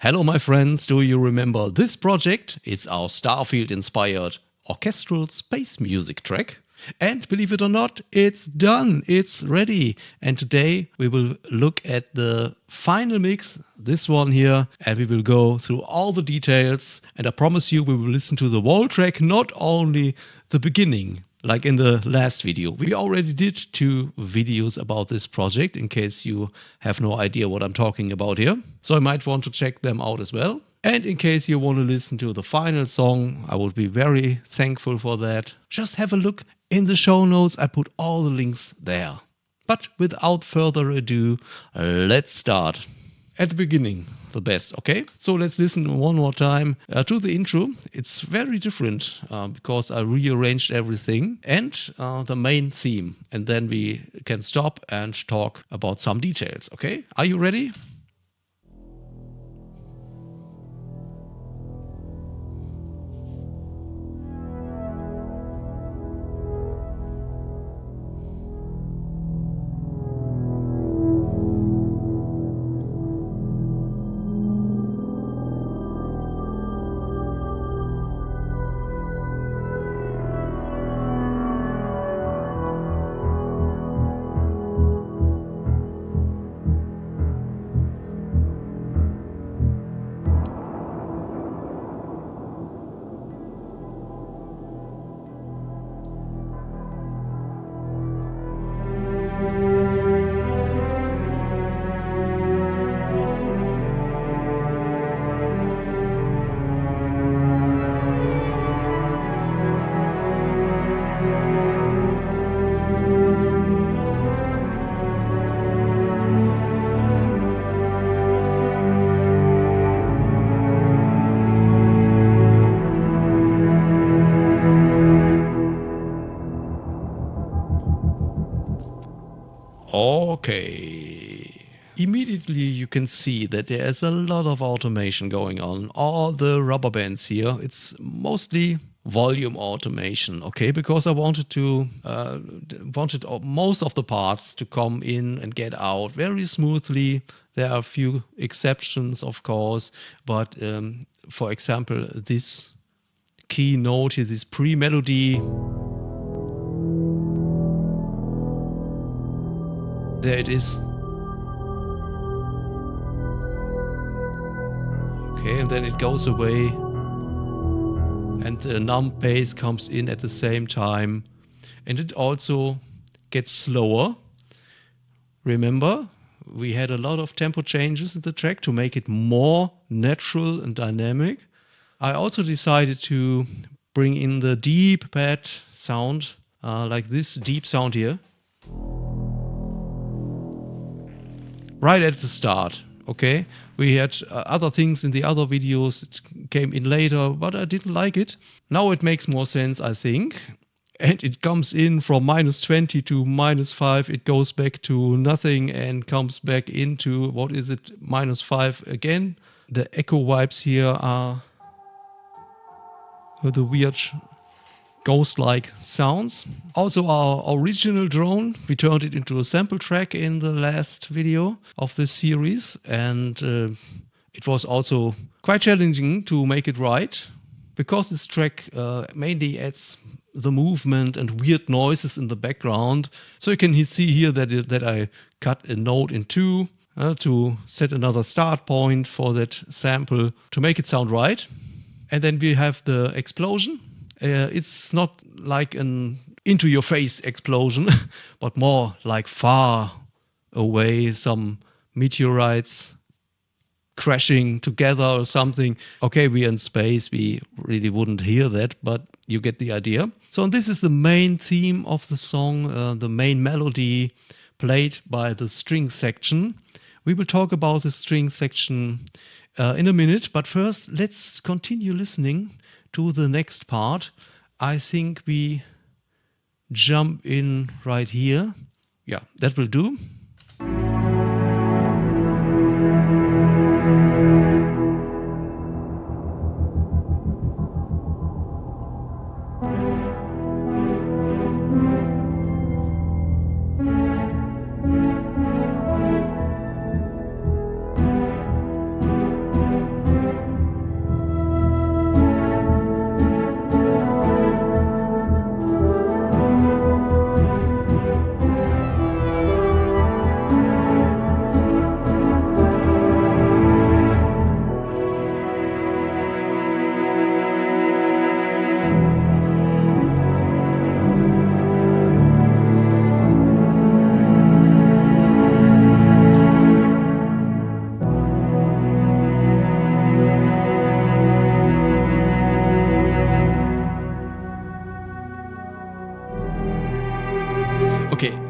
Hello, my friends. Do you remember this project? It's our Starfield-inspired orchestral space music track. And believe it or not, it's done. It's ready. And today we will look at the final mix, this one here, and we will go through all the details. And I promise you, we will listen to the whole track, not only the beginning. Like in the last video. We already did 2 videos about this project in case you have no idea what I'm talking about here. So you might want to check them out as well. And in case you want to listen to the final song, I would be very thankful for that. Just have a look in the show notes. I put all the links there. But without further ado, let's start. At the beginning, the best, okay? So let's listen one more time to the intro. It's very different because I rearranged everything and the main theme. And then we can stop and talk about some details, okay? Are you ready? Okay. Immediately you can see that there is a lot of automation going on. All the rubber bands here, it's mostly volume automation, okay? Because I wanted most of the parts to come in and get out very smoothly. There are a few exceptions, of course, but for example, this key note here, this pre-melody. There it is. Okay, and then it goes away. And the numb bass comes in at the same time. And it also gets slower. Remember, we had a lot of tempo changes in the track to make it more natural and dynamic. I also decided to bring in the deep pad sound, like this deep sound here. Right at the start, okay? We had other things in the other videos that came in later, but I didn't like it. Now it makes more sense, I think. And it comes in from -20 to -5. It goes back to nothing and comes back into, what is it, -5 again. The echo vibes here are the weird ghost-like sounds. Also our original drone, we turned it into a sample track in the last video of this series, and it was also quite challenging to make it right because this track mainly adds the movement and weird noises in the background. So you can see here that I cut a note in 2 to set another start point for that sample to make it sound right. And then we have the explosion. It's not like an into-your-face explosion, but more like far away, some meteorites crashing together or something. Okay, we're in space, we really wouldn't hear that, but you get the idea. So this is the main theme of the song, the main melody played by the string section. We will talk about the string section in a minute, but first let's continue listening to the next part. I think we jump in right here. Yeah, that will do.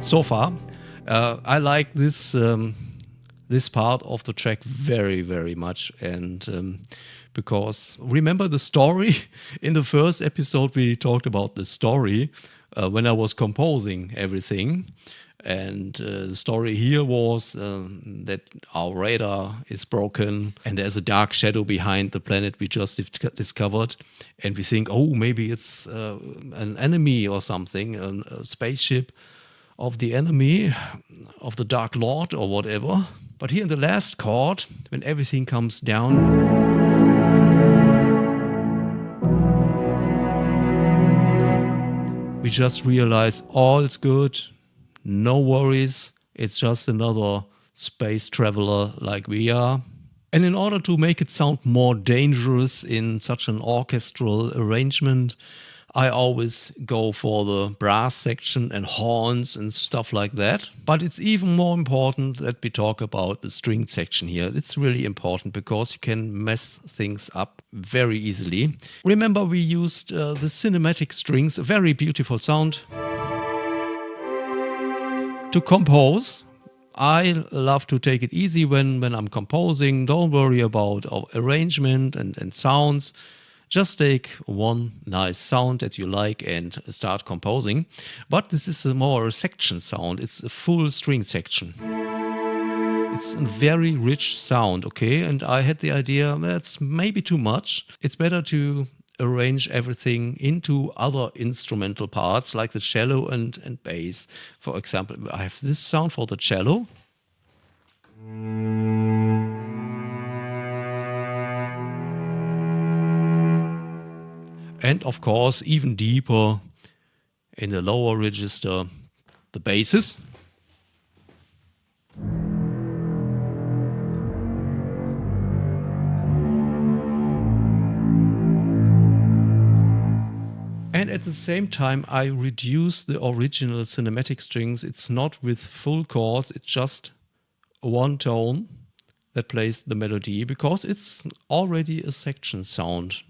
so far. I like this part of the track very, very much, and because remember the story in the first episode we talked about the story when I was composing everything, and the story here was that our radar is broken and there's a dark shadow behind the planet we just discovered, and we think, oh, maybe it's an enemy or something, a spaceship of the enemy, of the Dark Lord or whatever. But here in the last chord, when everything comes down, we just realize all's good, no worries, it's just another space traveler like we are. And in order to make it sound more dangerous in such an orchestral arrangement, I always go for the brass section and horns and stuff like that. But it's even more important that we talk about the string section here. It's really important because you can mess things up very easily. Remember, we used the cinematic strings, a very beautiful sound, to compose. I love to take it easy when I'm composing. Don't worry about arrangement and sounds. Just take one nice sound that you like and start composing. But this is a more section sound. It's a full string section. It's a very rich sound, okay? And I had the idea that's maybe too much. It's better to arrange everything into other instrumental parts like the cello and bass. For example, I have this sound for the cello. And of course, even deeper in the lower register, the basses. And at the same time, I reduce the original cinematic strings. It's not with full chords, it's just one tone that plays the melody because it's already a section sound.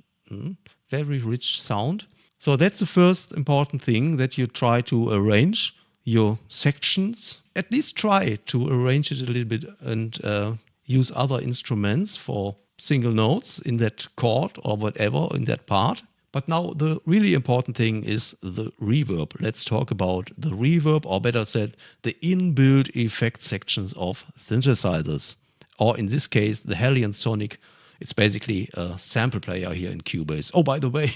Very rich sound. So that's the first important thing, that you try to arrange your sections. At least try to arrange it a little bit and use other instruments for single notes in that chord or whatever in that part. But now the really important thing is the reverb. Let's talk about the reverb, or better said, the inbuilt effect sections of synthesizers. Or in this case, the Hellion Sonic. It's basically a sample player here in Cubase. Oh, by the way,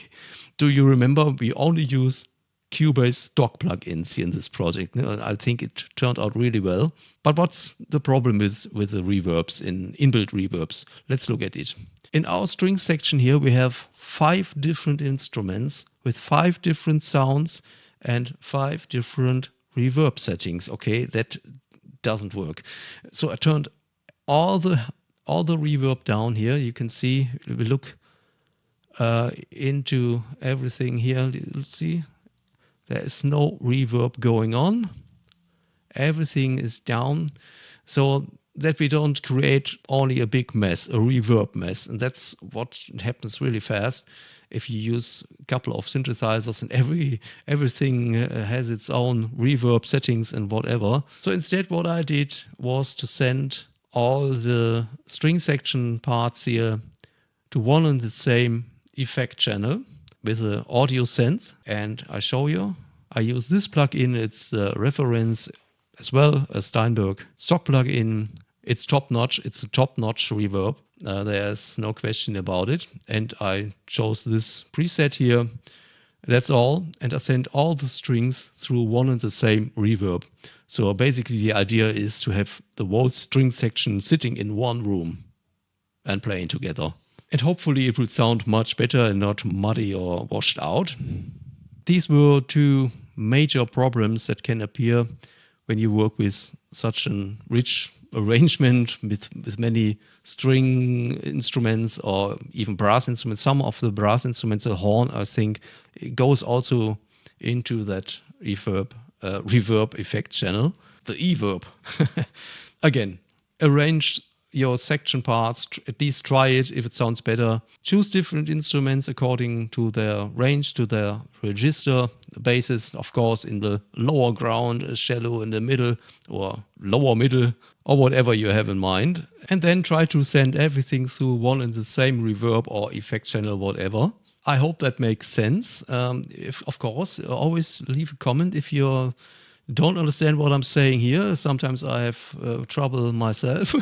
do you remember we only use Cubase Stock Plugins here in this project? I think it turned out really well. But what's the problem with the reverbs, inbuilt reverbs? Let's look at it. In our string section here, we have 5 different instruments with 5 different sounds and 5 different reverb settings. Okay, that doesn't work. So I turned all the reverb down here. You can see, we look into everything here. You'll see there is no reverb going on. Everything is down so that we don't create only a big mess, a reverb mess. And that's what happens really fast if you use a couple of synthesizers and everything has its own reverb settings and whatever. So instead what I did was to send all the string section parts here to one and the same effect channel with the audio sense. And I show you, I use this plugin. It's reference as well as Steinberg stock plugin. It's top-notch. It's a top-notch reverb. There's no question about it. And I chose this preset here. That's all. And I sent all the strings through one and the same reverb. So basically the idea is to have the whole string section sitting in one room and playing together. And hopefully it will sound much better and not muddy or washed out. These were 2 major problems that can appear when you work with such a rich arrangement with many string instruments or even brass instruments. Some of the brass instruments, the horn, I think, it goes also into that reverb effect channel, the everb. Again, arrange your section parts, at least try it if it sounds better. Choose different instruments according to their range, to their register. The basses, of course, in the lower ground, a shallow in the middle or lower middle, or whatever you have in mind. And then try to send everything through one and the same reverb or effect channel, whatever. I hope that makes sense. If, of course, always leave a comment if you don't understand what I'm saying here. Sometimes I have trouble myself.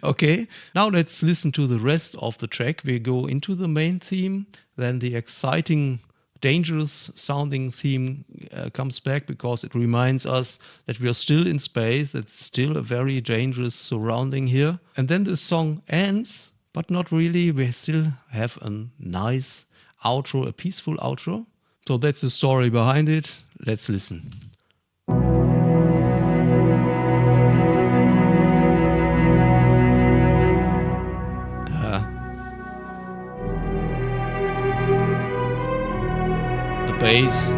Okay, now let's listen to the rest of the track. We go into the main theme, then the exciting, dangerous sounding theme comes back because it reminds us that we are still in space. That's still a very dangerous surrounding here. And then the song ends, but not really. We still have a nice outro, a peaceful outro. So that's the story behind it. Let's listen. The bass.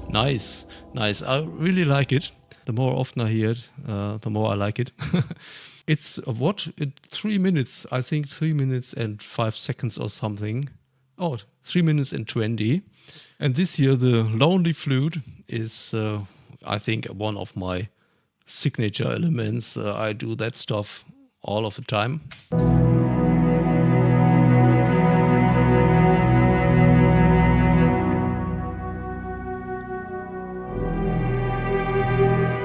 Nice, nice. I really like it. The more often I hear it, the more I like it. It's 3 minutes, I think 3 minutes and 5 seconds or something. Oh, 3 minutes and 20. And this here, the lonely flute is, I think, one of my signature elements. I do that stuff all of the time.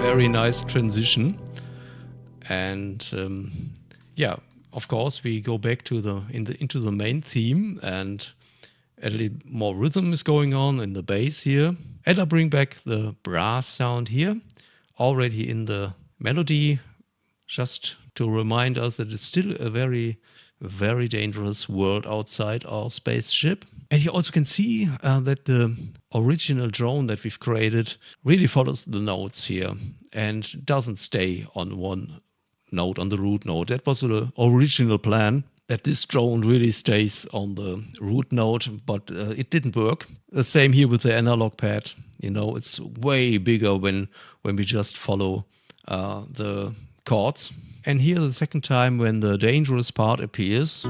Very nice transition. And yeah, of course, we go back to into the main theme, and a little more rhythm is going on in the bass here. And I bring back the brass sound here, already in the melody, just to remind us that it's still a very, very dangerous world outside our spaceship. And you also can see that the original drone that we've created really follows the notes here and doesn't stay on one note, on the root note. That was the original plan, that this drone really stays on the root note, but it didn't work. The same here with the analog pad. You know, it's way bigger when we just follow the chords. And here the second time when the dangerous part appears,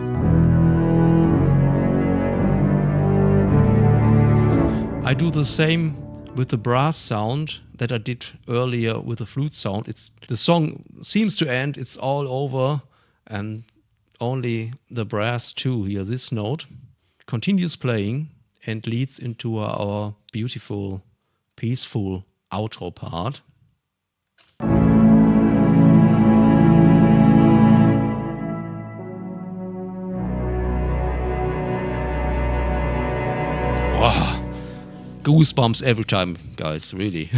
I do the same with the brass sound that I did earlier with the flute sound. The song seems to end, it's all over, and only the brass 2 here, this note, continues playing and leads into our beautiful, peaceful outro part. Wow. Goosebumps every time, guys, really.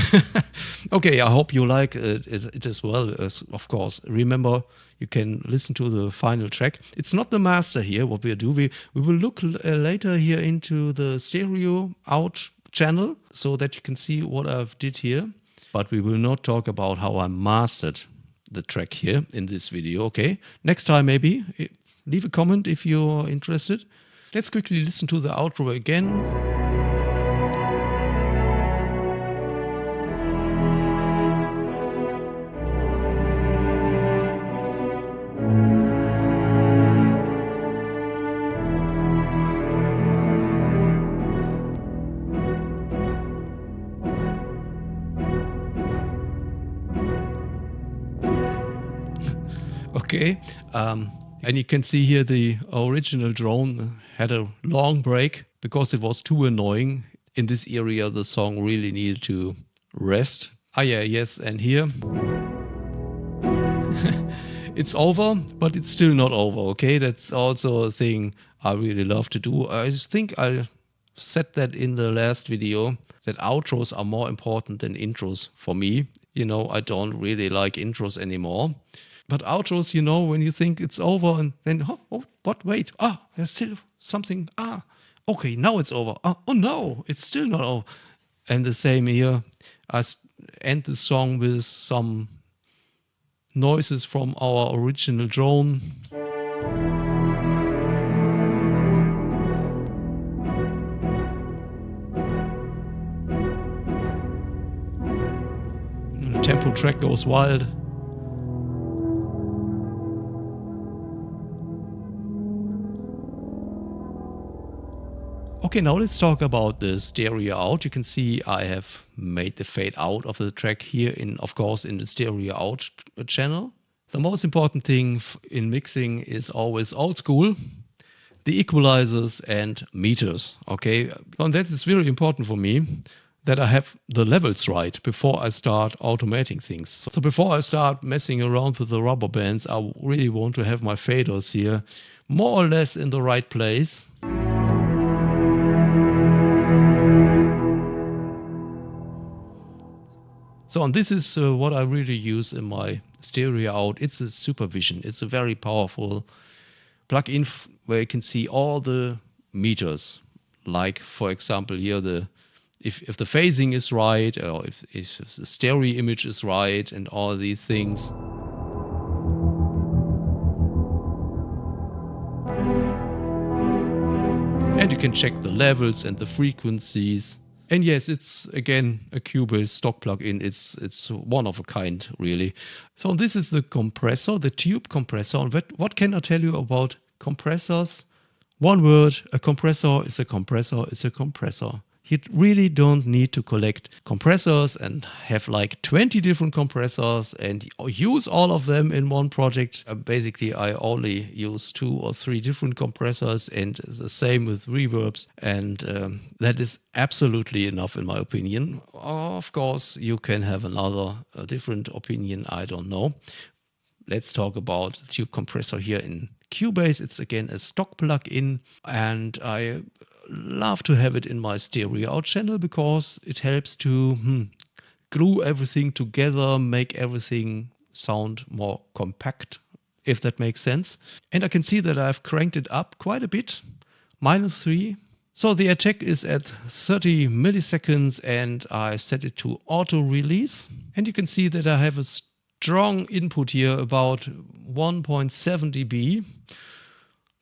Okay, I hope you like it as well, as, of course. Remember, you can listen to the final track. It's not the master here, what we do. We will look later here into the stereo out channel so that you can see what I've did here. But we will not talk about how I mastered the track here in this video, okay? Next time, maybe. Leave a comment if you're interested. Let's quickly listen to the outro again. Okay. And you can see here the original drone had a long break because it was too annoying. In this area, the song really needed to rest. Yeah, yes, and here it's over, but it's still not over, okay? That's also a thing I really love to do. I think I said that in the last video, that outros are more important than intros for me. You know, I don't really like intros anymore. But outros, you know, when you think it's over and then, what, wait, there's still something, okay, now it's over. Oh no, it's still not over. And the same here, I end the song with some noises from our original drone. And the tempo track goes wild. Okay, now let's talk about the stereo out. You can see I have made the fade out of the track here of course, in the stereo out channel. The most important thing in mixing is always old school, the equalizers and meters, okay? And that is very important for me, that I have the levels right before I start automating things. So before I start messing around with the rubber bands, I really want to have my faders here more or less in the right place. So, and this is what I really use in my stereo out. It's a supervision. It's a very powerful plugin where you can see all the meters. Like, for example, here if the phasing is right, or if the stereo image is right, and all these things. And you can check the levels and the frequencies. And yes, it's again a Cubase stock plugin. It's one of a kind, really. So this is the compressor, the tube compressor. But what can I tell you about compressors? One word: a compressor is a compressor is a compressor. You really don't need to collect compressors and have like 20 different compressors and use all of them in one project. Basically, I only use 2 or 3 different compressors, and the same with reverbs. And that is absolutely enough in my opinion. Of course, you can have a different opinion. I don't know. Let's talk about the tube compressor here in Cubase. It's again a stock plugin, and I love to have it in my stereo out channel because it helps to glue everything together, make everything sound more compact, if that makes sense. And I can see that I've cranked it up quite a bit, -3. So the attack is at 30 milliseconds and I set it to auto release. And you can see that I have a strong input here, about 1.7 dB.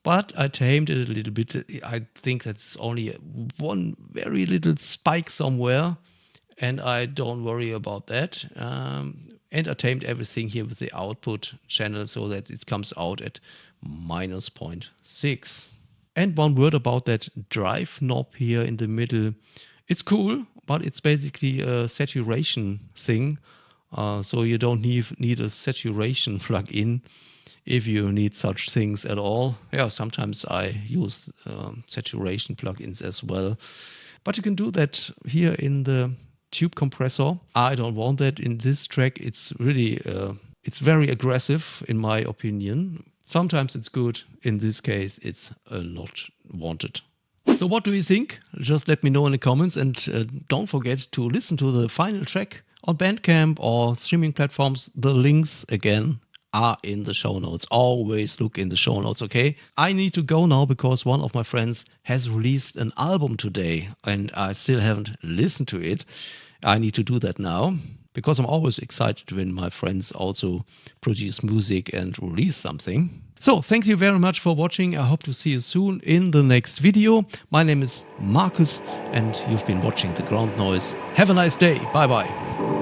But I tamed it a little bit. I think that's only one very little spike somewhere, and I don't worry about that. And I tamed everything here with the output channel so that it comes out at -0.6. And one word about that drive knob here in the middle. It's cool, but it's basically a saturation thing. So you don't need a saturation plugin if you need such things at all. Yeah, sometimes I use saturation plugins as well. But you can do that here in the tube compressor. I don't want that in this track. It's really, it's very aggressive in my opinion. Sometimes it's good. In this case, it's not wanted. So what do you think? Just let me know in the comments, and don't forget to listen to the final track on Bandcamp or streaming platforms. The links again are in the show notes. Always look in the show notes, okay? I need to go now because one of my friends has released an album today and I still haven't listened to it. I need to do that now because I'm always excited when my friends also produce music and release something. So, thank you very much for watching. I hope to see you soon in the next video. My name is Marcus and you've been watching The Ground Noise. Have a nice day. Bye bye.